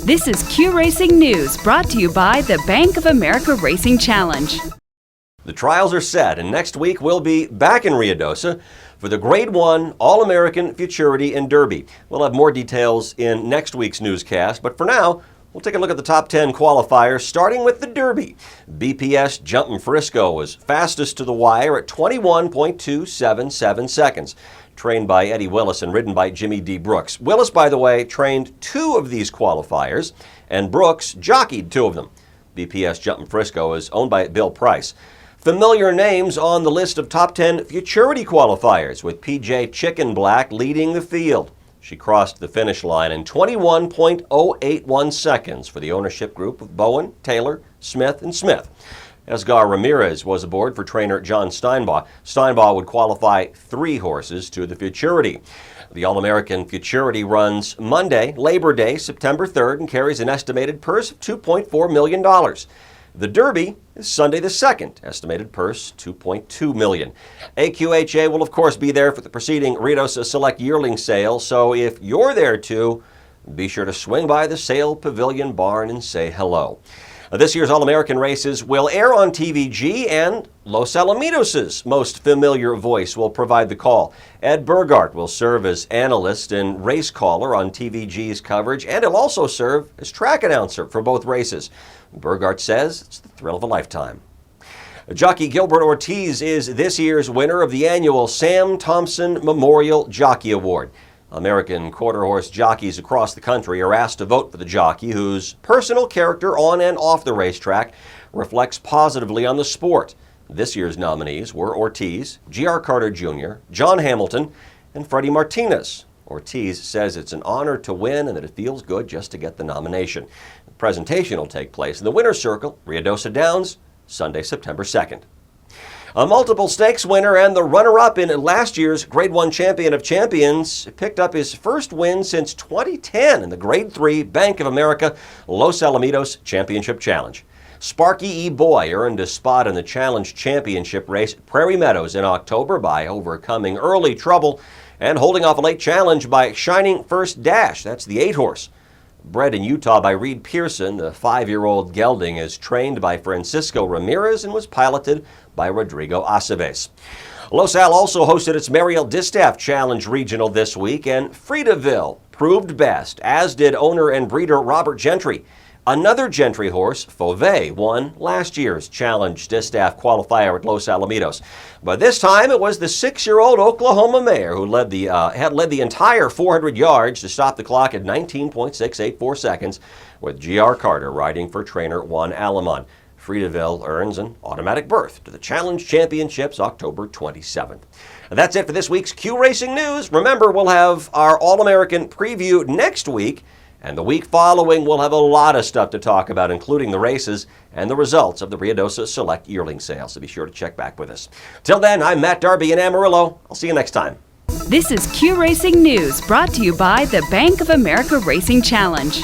This is Q Racing News, brought to you by the Bank of America Racing Challenge. The trials are set, and next week we'll be back in Ruidoso for the Grade 1 All-American Futurity and Derby. We'll have more details in next week's newscast, but for now, we'll take a look at the top 10 qualifiers, starting with the Derby. BPS Jumpin' Frisco was fastest to the wire at 21.277 seconds. Trained by Eddie Willis and ridden by Jimmy D. Brooks. Willis, by the way, trained 2 of these qualifiers, and Brooks jockeyed 2 of them. BPS Jumpin' Frisco is owned by Bill Price. Familiar names on the list of top 10 Futurity qualifiers, with PJ Chicken Black leading the field. She crossed the finish line in 21.081 seconds for the ownership group of Bowen, Taylor, Smith, and Smith. Esgar Ramirez was aboard for trainer John Steinbaugh. Steinbaugh would qualify 3 horses to the Futurity. The All-American Futurity runs Monday, Labor Day, September 3rd, and carries an estimated purse of $2.4 million. The Derby is Sunday the 2nd, estimated purse $2.2 million. AQHA will of course be there for the preceding Ruidoso Select Yearling Sale, so if you're there too, be sure to swing by the Sale Pavilion Barn and say hello. This year's All-American races will air on TVG, and Los Alamitos' most familiar voice will provide the call. Ed Burgart will serve as analyst and race caller on TVG's coverage, and he'll also serve as track announcer for both races. Burgart says it's the thrill of a lifetime. Jockey Gilbert Ortiz is this year's winner of the annual Sam Thompson Memorial Jockey Award. American quarter horse jockeys across the country are asked to vote for the jockey whose personal character on and off the racetrack reflects positively on the sport. This year's nominees were Ortiz, G.R. Carter Jr., John Hamilton, and Freddie Martinez. Ortiz says it's an honor to win and that it feels good just to get the nomination. The presentation will take place in the Winner's Circle, Ruidoso Downs, Sunday, September 2nd. A multiple stakes winner and the runner-up in last year's Grade 1 Champion of Champions picked up his first win since 2010 in the Grade 3 Bank of America Los Alamitos Championship Challenge. Sparky E. Boy earned a spot in the Challenge Championship race at Prairie Meadows in October by overcoming early trouble and holding off a late challenge by Shining First Dash. That's the 8-horse. Bred in Utah by Reed Pearson, the 5-year-old gelding is trained by Francisco Ramirez and was piloted by Rodrigo Aceves. Los Al also hosted its Merial Distaff Challenge Regional this week, and Friedaville proved best, as did owner and breeder Robert Gentry. Another Gentry horse, Fauve, won last year's Challenge Distaff qualifier at Los Alamitos. But this time it was the 6-year-old Oklahoma mare who had led the entire 400 yards to stop the clock at 19.684 seconds, with G.R. Carter riding for trainer Juan Alamon. Friedaville earns an automatic berth to the Challenge Championships October 27th. And that's it for this week's Q Racing News. Remember, we'll have our All-American preview next week. And the week following, we'll have a lot of stuff to talk about, including the races and the results of the Ruidoso Select Yearling Sale. So be sure to check back with us. Till then, I'm Matt Darby in Amarillo. I'll see you next time. This is Q Racing News, brought to you by the Bank of America Racing Challenge.